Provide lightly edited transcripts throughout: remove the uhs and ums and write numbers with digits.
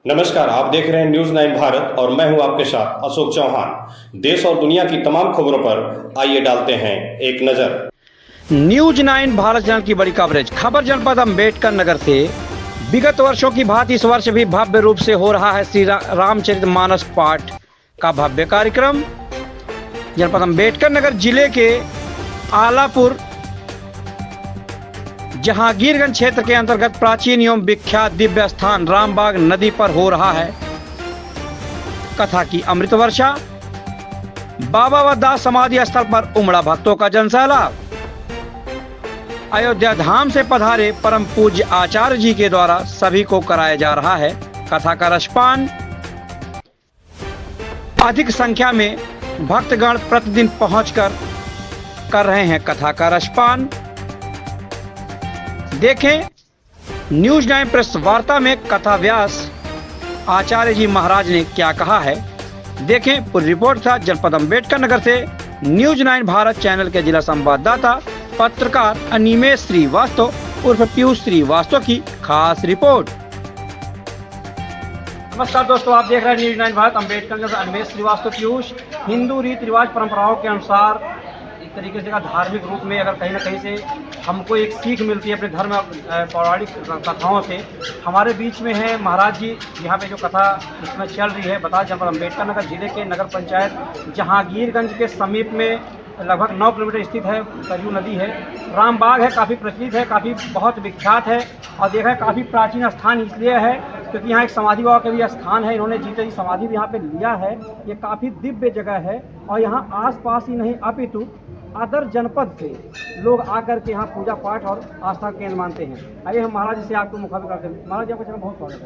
नमस्कार, आप देख रहे हैं न्यूज 9 भारत और मैं हूं आपके साथ अशोक चौहान। देश और दुनिया की तमाम खबरों पर आइए डालते हैं एक नजर। न्यूज 9 भारत चैनल की बड़ी कवरेज। खबर जनपद अम्बेडकर नगर से विगत वर्षों की भांति इस वर्ष भी भव्य रूप से हो रहा है श्री रामचरितमानस पाठ का भव्य कार्यक्रम। जनपद अम्बेडकर नगर जिले के आलापुर जहांगीरगंज क्षेत्र के अंतर्गत प्राचीन एवं विख्यात दिव्य स्थान रामबाग नदी पर हो रहा है कथा की अमृत वर्षा। बाबा व दास समाधि स्थल पर उमड़ा भक्तों का जनसैलाब। अयोध्या धाम से पधारे परम पूज्य आचार्य जी के द्वारा सभी को कराया जा रहा है कथा का रसपान। अधिक संख्या में भक्तगण प्रतिदिन पहुंचकर कर रहे हैं कथा का रसपान। देखें न्यूज 9 प्रेस वार्ता में कथा व्यास आचार्य जी महाराज ने क्या कहा है। देखें पूरी रिपोर्ट था जनपद अम्बेडकर नगर से न्यूज 9 भारत चैनल के जिला संवाददाता पत्रकार अनिमेश श्रीवास्तव उर्फ पीयूष श्रीवास्तव की खास रिपोर्ट। नमस्कार दोस्तों, आप देख रहे हैं न्यूज 9 भारत अम्बेडकर नगर से अनिमेश श्रीवास्तव पीयूष। हिंदू रीति रिवाज परंपराओं के अनुसार एक तरीके से धार्मिक रूप में अगर कहीं ना कहीं से हमको एक सीख मिलती है अपने धर्म पौराणिक कथाओं से। हमारे बीच में है महाराज जी, यहाँ पे जो कथा इसमें चल रही है बता जनपद अम्बेडकर नगर जिले के नगर पंचायत जहांगीरगंज के समीप में लगभग 9 किलोमीटर स्थित है, सरयू नदी है। रामबाग है, काफ़ी प्रचलित है, काफ़ी बहुत विख्यात है और देखा है काफ़ी प्राचीन स्थान इसलिए है क्योंकि यहाँ एक समाधि बाबा का भी स्थान है। इन्होंने जीते जी समाधि भी यहाँ पे लिया है। ये काफ़ी दिव्य जगह है और यहाँ आसपास ही नहीं अपितु अदर जनपद से लोग आकर के यहाँ पूजा पाठ और आस्था केंद्र मानते हैं। आइए हम महाराज जी से आपको मुखाबिल करते हैं। महाराज जी आपका चैनल बहुत स्वागत है।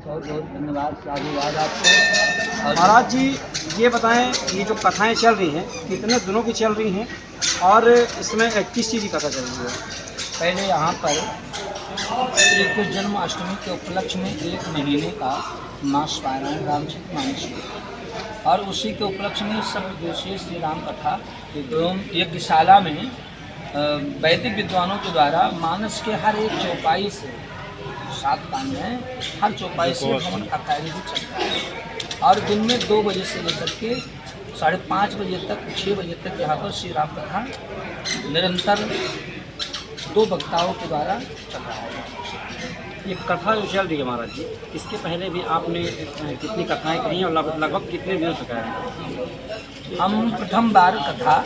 बहुत बहुत धन्यवाद, साधुवाद आपको। महाराज जी ये बताएं, ये जो कथाएं चल रही हैं कितने दिनों की चल रही हैं और इसमें किस चीज़ की कथा चल रही है? पहले यहाँ पर श्री कृष्ण जन्माष्टमी के उपलक्ष्य में 1 महीने का मास पारायण रामचरितमानस और उसी के उपलक्ष्य में सब दिवसीय श्री राम कथा एवं यज्ञशाला में वैदिक विद्वानों के द्वारा मानस के हर एक चौपाई से 7 कांड हैं, हर चौपाई से भ्रमण का कार्य भी चलता है और दिन में 2 बजे से लेकर के 5:30 बजे तक 6 बजे तक यहाँ पर श्री राम कथा निरंतर 2 वक्ताओं के द्वारा चल रहा है। ये कथा जो चल रही है महाराज जी, इसके पहले भी आपने कितनी कथाएं कही हैं और लगभग कितने दिनों तक है? हम प्रथम बार कथा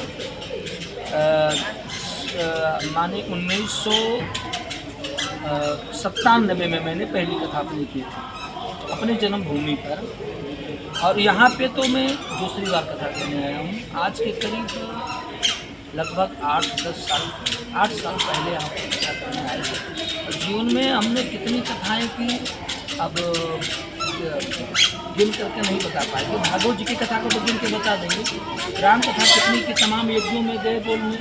माने 1997 में मैंने पहली कथा अपनी की थी अपने जन्मभूमि पर और यहाँ पे तो मैं दूसरी बार कथा करने आया हूँ। आज के करीब लगभग 8 साल पहले यहाँ पर कथा करने आए थे और जीवन में हमने कितनी कथाएं की अब गिन करके नहीं बता पाएंगे। भागवत जी की कथा को तो गिन के बता देंगे। राम कथा कितनी की तमाम यज्ञों में गए बोलने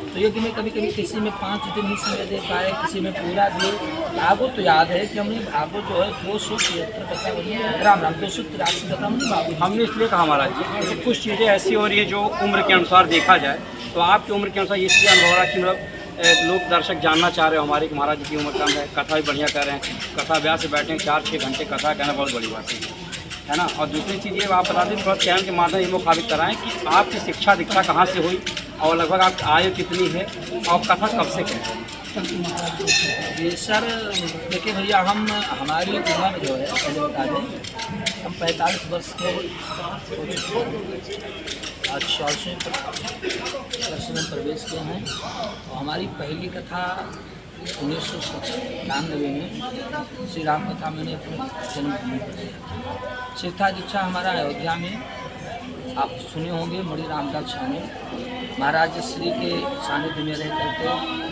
तो यज्ञ में कभी कभी किसी में 5 दिन ही समय दे पाए, किसी में पूरा दिए। भागवत तो याद है कि हमने भागवत जो है 273 कथा बनी, राम 283 कथा हमने भागवत। हमने इसलिए कहा महाराज जी कि कुछ चीज़ें ऐसी हो रही है जो उम्र के अनुसार देखा जाए तो आपकी उम्र के अनुसार इसलिए अनुभव रहा कि मतलब लोग दर्शक जानना चाह रहे हो हमारे कि महाराज जी की उम्र कम है, कथा भी बढ़िया कर रहे हैं, कथा ब्याह से बैठे 4-6 घंटे कथा कहना बहुत बड़ी बात है ना। और दूसरी चीज़ ये आप बता दें थोड़ा चैनल के माध्यम ये मुखाबित कराएं कि आपकी शिक्षा दीक्षा कहाँ से हुई और लगभग आप आयु कितनी है और कथा कब से कहते हैं? ये सर देखिए भैया, हमारी उम्र जो है पहले बता दें, हम 45 वर्ष के हो चुके हैं। आज 600 वर्ष में प्रवेश किए हैं। तो हमारी पहली कथा 1997 में श्री राम कथा मैंने अपने जन्मभूमि पर किया। शिक्षा दीक्षा हमारा अयोध्या में आप सुने होंगे, मणि रामदास स्वामी महाराज श्री के सानिध्य में रह करके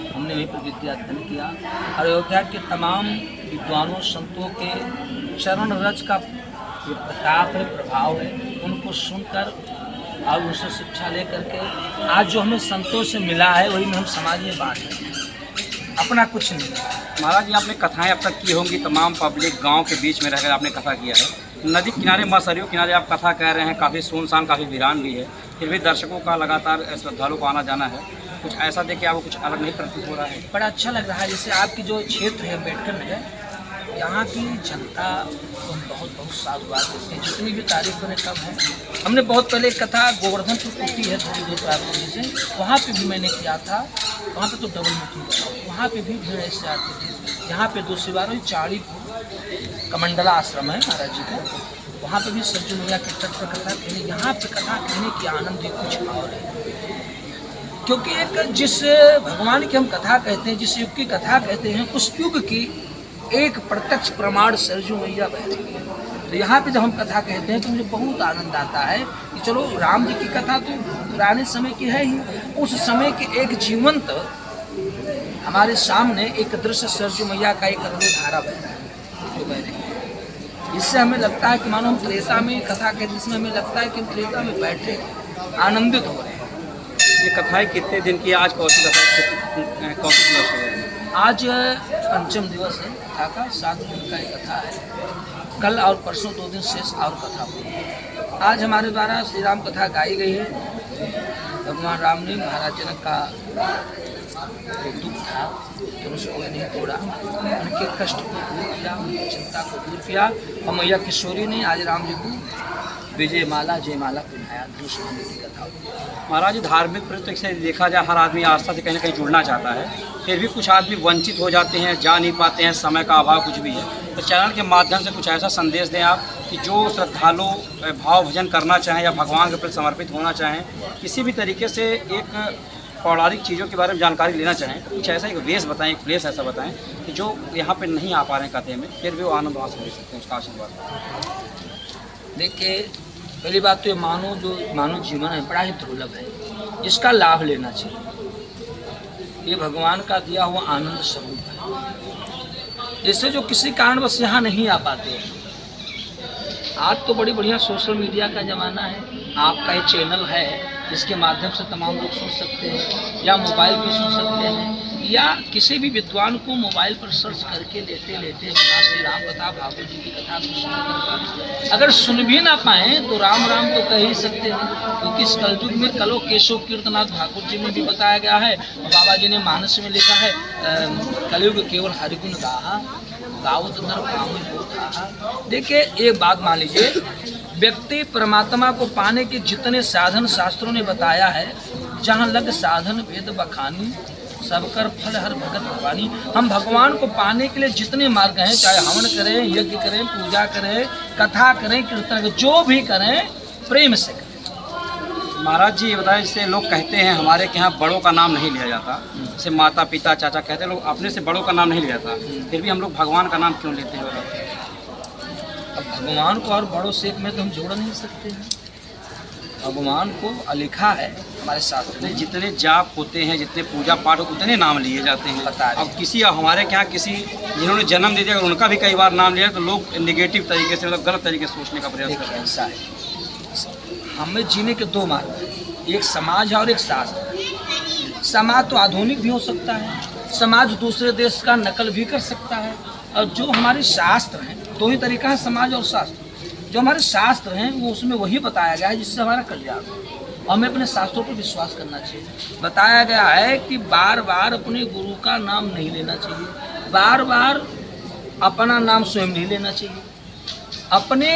हमने वहीं पर विद्याध्ययन किया और अयोध्या के तमाम विद्वानों संतों के चरण रज का जो प्रताप है, प्रभाव है, उनको सुनकर और उनसे शिक्षा ले करके आज जो हमें संतों से मिला है वही में हम समाज में बांट रहे हैं, अपना कुछ नहीं। महाराज जी आपने कथाएं अब तक की होंगी, तमाम पब्लिक गांव के बीच में रहकर आपने कथा किया है। नदी किनारे सरयू किनारे आप कथा कह रहे हैं, काफ़ी सुनसान काफ़ी वीरान भी है, फिर भी दर्शकों का लगातार श्रद्धालुओं को आना जाना है। कुछ ऐसा देख के आपको कुछ अलग नहीं प्रतीत हो रहा है? बड़ा अच्छा लग रहा है। जैसे आपकी जो क्षेत्र है अम्बेडकर नगर, यहाँ की जनता को हम बहुत बहुत साधुवाद देते हैं, जितनी भी तारीफ करें कम है। हमने बहुत पहले एक कथा गोवर्धनपुर कुटी है थोड़ी दूर प्राप्त से, वहाँ पे भी मैंने किया था। वहाँ पे तो डबल मीटिंग, वहाँ पे भी भीड़ ऐसे आती थी। यहाँ पे 2 शिवारों चाड़ीपुर कमंडला आश्रम है महाराज जी का, वहाँ पे भी सरजू मैया के तट पर कथा कहने, यहाँ पे कथा कहने की आनंद ही कुछ और है। क्योंकि एक जिस भगवान की हम कथा कहते हैं, जिस युग की कथा कहते हैं, उस युग की एक प्रत्यक्ष प्रमाण सरजू मैया बह रही है। तो यहाँ पे जब हम कथा कहते हैं तो मुझे बहुत आनंद आता है कि चलो राम जी की कथा तो पुराने समय की है ही, उस समय के एक जीवंत हमारे सामने एक दृश्य सरजू मैया का एक अगली धारा बह रहा है, जो बह रही है। इससे हमें लगता है कि मानो हम त्रेता में कथा कहते, जिसमें हमें लगता है कि हम त्रेता में बैठे आनंदित हो रहे हैं। ये कथाएं कितने दिन की, आज कौन सी दिवस है? आज पंचम दिवस है कथा का, 7 दिन का एक कथा है। कल और परसों 2 दिन शेष और कथा हुई। आज हमारे द्वारा श्री राम कथा गाई गई है। भगवान राम ने महाराज जनक का एक दुख था जब उसको नहीं तोड़ा, उनके कष्ट को दूर किया, उनकी चिंता को दूर किया, और मैया किशोरी ने आज राम जी को विजय माला जयमाला पहनाया, धनुष बांधने की कथा हुई। महाराज, धार्मिक प्रत्यक्ष से देखा जाए हर आदमी आस्था से कहीं ना कहीं जुड़ना चाहता है, फिर भी कुछ आदमी वंचित हो जाते हैं, जा नहीं पाते हैं, समय का अभाव कुछ भी है। तो चैनल के माध्यम से कुछ ऐसा संदेश दें आप कि जो श्रद्धालु भाव भजन करना चाहें या भगवान के प्रति समर्पित होना चाहें, किसी भी तरीके से एक पौराणिक चीज़ों के बारे में जानकारी लेना चाहें, तो कुछ ऐसा एक वेश बताएं, एक प्लेस ऐसा बताएं कि जो यहाँ पे नहीं आ पा रहे हैं कथे में, फिर भी वो आनंद वहाँ से ले सकते हैं, उसका आशीर्वाद। देखिए, पहली बात तो ये मानव जीवन है बड़ा ही दुर्लभ है, इसका लाभ लेना चाहिए। ये भगवान का दिया हुआ आनंद स्वरूप है। जैसे जो किसी कारणवश यहाँ नहीं आ पाते हैं, आज तो बड़ी बढ़िया सोशल मीडिया का ज़माना है, आपका ये चैनल है जिसके माध्यम से तमाम लोग सुन सकते हैं, या मोबाइल पे सुन सकते हैं, या किसी भी विद्वान को मोबाइल पर सर्च करके लेते लेते श्री राम कथा भागवत जी की कथा को सुन कर अगर सुन भी ना पाएँ तो राम राम तो कह ही सकते हैं। क्योंकि इस कलयुग में कलो केशव कीर्तनाथ भागवत जी में भी बताया गया है, और बाबा जी ने मानस में लिखा है, कलयुग केवल हरिगुण गाहा गावत नर पावन होता। देखिए, एक बात मान लीजिए, व्यक्ति परमात्मा को पाने के जितने साधन शास्त्रों ने बताया है, जहाँ लग साधन वेद बखानी सब कर फल हर भगत भवानी। हम भगवान को पाने के लिए जितने मार्ग हैं, चाहे हवन करें, यज्ञ करें, पूजा करें, कथा करें, कीर्तन करें, जो भी करें प्रेम से करें। महाराज जी, ये बताएं, जैसे लोग कहते हैं हमारे के यहाँ बड़ों का नाम नहीं लिया जाता, जैसे माता पिता चाचा कहते हैं, लोग अपने से बड़ों का नाम नहीं लिया जाता, फिर भी हम लोग भगवान का नाम क्यों लेते हैं? अब भगवान को और बड़ों से में तो हम जोड़ नहीं सकते हैं। भगवान को लिखा है हमारे शास्त्र में, जितने जाप होते हैं, जितने पूजा पाठ उतने नाम लिए जाते हैं। अब किसी हमारे यहाँ किसी जिन्होंने जन्म दे दिया, उनका भी कई बार नाम लिया, तो लोग नेगेटिव तरीके से, मतलब गलत तरीके से सोचने का प्रयास करते हैं। ऐसा है, हमें जीने के 2 मार्ग हैं, एक समाज है और एक शास्त्र। समाज तो आधुनिक भी हो सकता है, समाज दूसरे देश का नकल भी कर सकता है, और जो हमारे शास्त्र हैं, 2 ही तरीका है, समाज और शास्त्र। जो हमारे शास्त्र हैं वो उसमें वही बताया गया है जिससे हमारा कल्याण हो, और हमें अपने शास्त्रों पर विश्वास करना चाहिए। बताया गया है कि बार बार अपने गुरु का नाम नहीं लेना चाहिए, बार बार अपना नाम स्वयं नहीं लेना चाहिए। अपने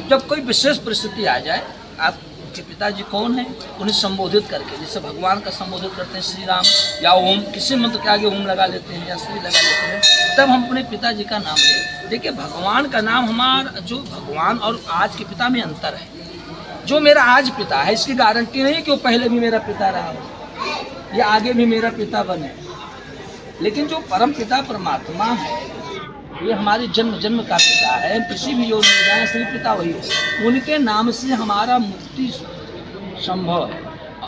जब कोई विशेष परिस्थिति आ जाए, आपके पिताजी कौन है उन्हें संबोधित करके, जैसे भगवान का संबोधित करते हैं श्री राम, या ओम, किसी मंत्र के आगे ओम लगा लेते हैं या श्री लगा लेते हैं, तब हम अपने पिताजी का नाम लें। देखिए, भगवान का नाम हमारा, जो भगवान और आज के पिता में अंतर है। जो मेरा आज पिता है, इसकी गारंटी नहीं कि वो पहले भी मेरा पिता रहा हो या आगे भी मेरा पिता बने, लेकिन जो परम पिता परमात्मा है, ये हमारे जन्म जन्म का पिता है। किसी भी योनि में जाए, श्री पिता वही है, उनके नाम से हमारा मुक्ति संभव है।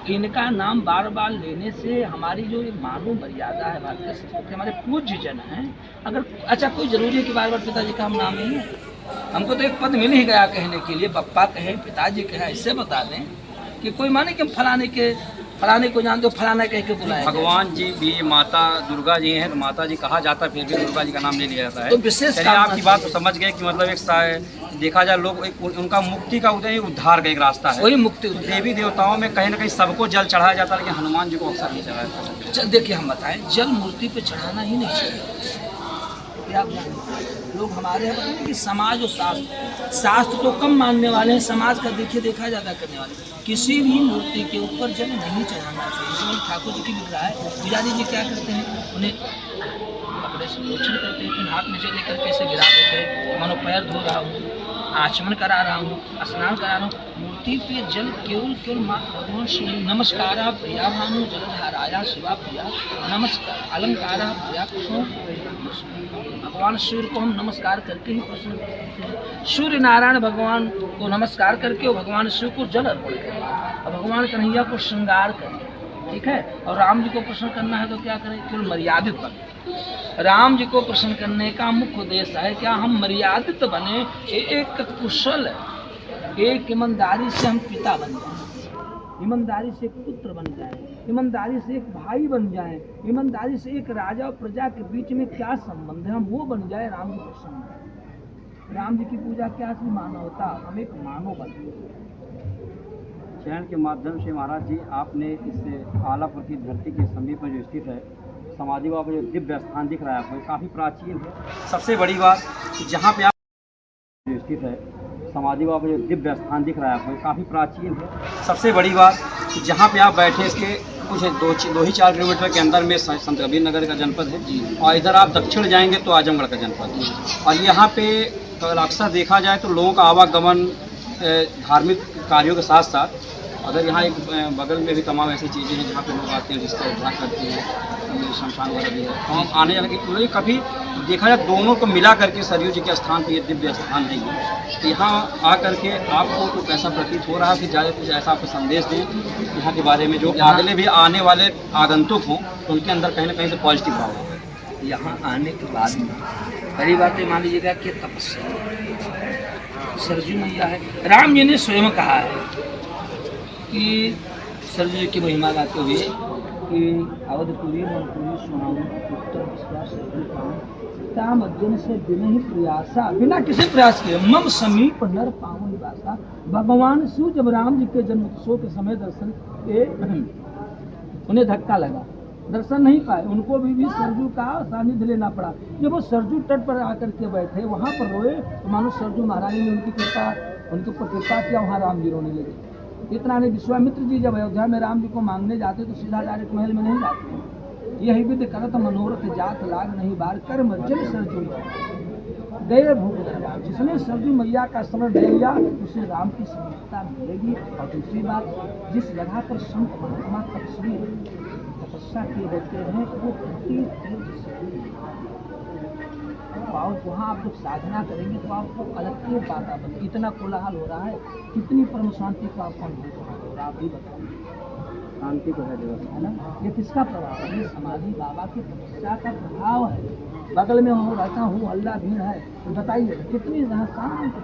इनका नाम बार बार लेने से हमारी जो एक मानव मर्यादा है, भारतीय संस्कृति, हमारे पूज्य जन हैं, अगर अच्छा कोई ज़रूरी है कि बार बार पिताजी का हम नाम नहीं है? हमको तो एक पद मिल ही गया कहने के लिए, पप्पा कहे, पिताजी कहे, ऐसे बता दें कि कोई माने कि हम फलाने को जानते हो, फलाना कह के बुलाए। भगवान जी भी माता दुर्गा जी हैं, तो माता जी कहा जाता है, फिर भी दुर्गा जी का नाम नहीं लिया जाता है। तो विशेष आपकी बात तो समझ गए कि मतलब एक देखा जाए, लोग उनका मुक्ति का उद्धार का एक रास्ता है, वही मुक्ति। देवी देवताओं में कहीं ना कहीं सबको जल चढ़ाया जाता है, लेकिन हनुमान जी को अक्सर नहीं चढ़ाया जाता। देखिए, हम बताएं, जल मूर्ति पे चढ़ाना ही नहीं चाहिए। क्या ज्ञान है? लोग हमारे यहाँ बताते हैं कि समाज और शास्त्र, शास्त्र तो कम मानने वाले हैं, समाज का देखा ज़्यादा करने वाले। किसी भी मूर्ति के ऊपर जल नहीं चढ़ाना चाहिए। जैसे ठाकुर जी की विग्रह है, पुजारी जी क्या करते हैं, उन्हें कपड़े से पोषण करते हैं, फिर हाथ में जल लेकर के इसे गिरा देते हैं, मानो पैर धो रहा हूँ, आचमन करा रहा हूँ, स्नान करा रहा हूँ। मूर्ति पे जल केवल मात्र भगवान शिव नमस्कार प्रिया भानु जलधाराया शिवा प्रिया नमस्कार अलंकार प्रिया कृष्ण। भगवान सूर्य को हम नमस्कार करके ही प्रसन्न करते हैं। सूर्य नारायण भगवान को नमस्कार करके और भगवान शिव को जल अर्पण करें और भगवान कन्हैया को श्रृंगार करें, ठीक है। और राम जी को प्रसन्न करना है तो क्या करें, केवल मर्यादित बने। राम जी को प्रसन्न करने का मुख्य उद्देश्य है क्या, हम मर्यादित बने, एक कुशल, एक ईमानदारी से हम पिता बन जाएं, ईमानदारी से एक पुत्र बन जाएं, ईमानदारी से एक भाई बन जाएं, ईमानदारी से एक राजा और प्रजा के बीच में क्या संबंध है, हम वो बन जाए। राम जी प्रसन्न है। राम जी की पूजा क्या थी, मानवता, हम एक मानव बने। चैनल के माध्यम से महाराज जी आपने इस आलापुर की धरती के समीप में जो स्थित है समाधि बाबा जो दिव्य स्थान दिख रहा है आपको, काफ़ी प्राचीन है। सबसे बड़ी बात जहाँ पे आप जो स्थित है समाधि बाबा जो दिव्य स्थान दिख रहा है आपको, काफ़ी प्राचीन है। सबसे बड़ी बात जहाँ पे आप बैठे इसके कुछ 2-4 किलोमीटर के अंदर में संत कबीर नगर का जनपद है और इधर आप दक्षिण जाएंगे तो आजमगढ़ का जनपद है। और यहाँ पे अक्सर देखा जाए तो लोगों का आवागमन धार्मिक कार्यों के साथ साथ अगर यहाँ एक बगल में भी तमाम ऐसी चीज़ें हैं जहाँ पे लोग आते हैं, जिसका उद्धार करते हैं, शमशान वगैरह भी है, तो हम आने जाने की कभी देखा जाए दोनों को मिला करके सरयू जी के स्थान पे ये दिव्य स्थान है ये। तो यहाँ आ करके आपको कुछ ऐसा प्रतीत हो रहा है कि ज़्यादा कुछ ऐसा आपको संदेश दें यहाँ के बारे में, जो अगले भी आने वाले आगंतुक हों तो उनके अंदर कहीं ना कहीं से पॉजिटिव भाव हो। यहाँ आने के बाद में पहली बात मान लीजिएगा कि तपस्या सरजू मैया है। राम जी ने स्वयं कहा है कि सरजू जी की महिमा गाते हुए कि अवधपुरी मनपुरी सुनाऊं उत्तर विश्वास काम अर्जुन से बिना ही प्रयासा, बिना किसी प्रयास के मम समीप नर पावन वासा। भगवान शिव जब राम जी के जन्मोत्सव के समय दर्शन के उन्हें धक्का लगा, दर्शन नहीं पाए, उनको भी सरजू का सानिध्य लेना पड़ा। जब वो सरजू तट पर आकर के बैठे वहाँ पर रोए तो मानो सरजू महारानी ने उनकी कृपा, उनके ऊपर कृपा किया, वहाँ राम जी रोने लगे। इतना नहीं, विश्वामित्र जी जब अयोध्या में राम जी को मांगने जाते तो सीधा डायरेक्ट महल में नहीं जाते, यही विधि करत मनोरथ जात लाग नहीं बार कर मज्जन सरजू गए भूख दरबार। जिसने सरजू मैया का स्मरण ले लिया उसे राम की समीपता मिलेगी। और दूसरी बात, जिस जगह पर संत महात्मा तपस्वी तपस्या किए रहते हैं वो और वहाँ आप जब साधना करेंगे तो आपको अलग ही वातावरण, इतना कोलाहल हो रहा है, कितनी परम शांति का आपको अनुभव हो रहा है, आप भी बताइए। शांति को है ना, ये किसका प्रभाव है? ये समाधि बाबा की तपस्या का प्रभाव है। बगल में हो रहता हूँ, हल्ला भीड़ है, तो बताइए कितनी शांत,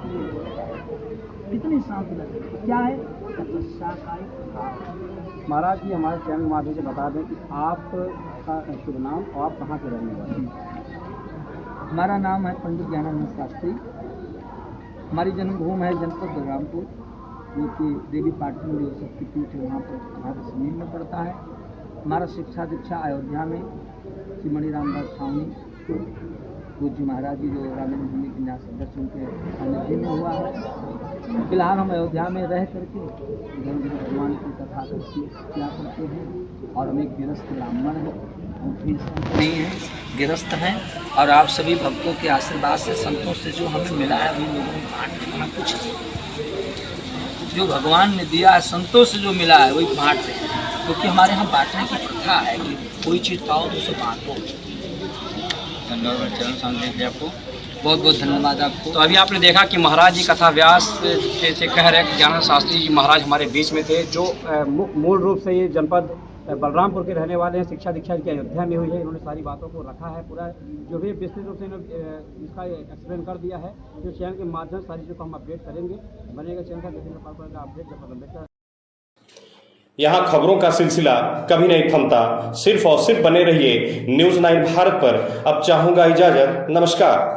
कितनी शांति लगती, क्या है तपस्या का एक प्रभाव। महाराज जी हमारे चैनल के माध्यम से बता दें कि आपका शुभ नाम और आप कहाँ के रहने वाले हैं? हमारा नाम है पंडित ज्ञानानंद शास्त्री। हमारी जन्मभूमि है जनपद बलरामपुर, जो कि देवी पाटन जो शक्तिपीठ है वहाँ पर समीप में पड़ता है। हमारा शिक्षा दीक्षा अयोध्या में श्री मणि रामदास स्वामी पूज्य महाराज जी जो रामेंद्र भूमि के न्यास सदस्य उनके सानिध्य में हुआ है। फिलहाल हम अयोध्या में रह करके भगवान की कथा किया करते हैं और हम एक गिरस्थ ब्राह्मण हैं, नहीं है गिरस्थ हैं। और आप सभी भक्तों के आशीर्वाद से, संतों से जो हमें मिला है अभी लोगों को बांट देना, कुछ जो भगवान ने दिया है संतों से जो मिला है वही बांट रहे हैं, क्योंकि हमारे यहाँ बांटने की प्रथा है कि कोई चीज़ पाओ तो उसे बांटो। धन्यवाद चरण संदेश आपको, बहुत बहुत धन्यवाद आपको। तो अभी आपने देखा कि महाराज जी कथा व्यास से कह रहे हैं कि ज्ञानानंद शास्त्री जी महाराज हमारे बीच में थे, जो मूल रूप से ये जनपद बलरामपुर के रहने वाले हैं। शिक्षा दीक्षा की अयोध्या में हुई है, इन्होंने सारी बातों को रखा है, पूरा जो भी विस्तृत रूप से इन्होंने इसका एक्सप्लेन कर दिया है। जो चैनल के माध्यम से सारी चीज़ों को हम अपडेट करेंगे, बनेगा चैनल का देखने अपडेट जब अम्बेडकर। यहाँ खबरों का सिलसिला कभी नहीं थमता, सिर्फ और सिर्फ बने रहिए न्यूज़ 9 भारत पर। अब चाहूँगा इजाज़त, नमस्कार।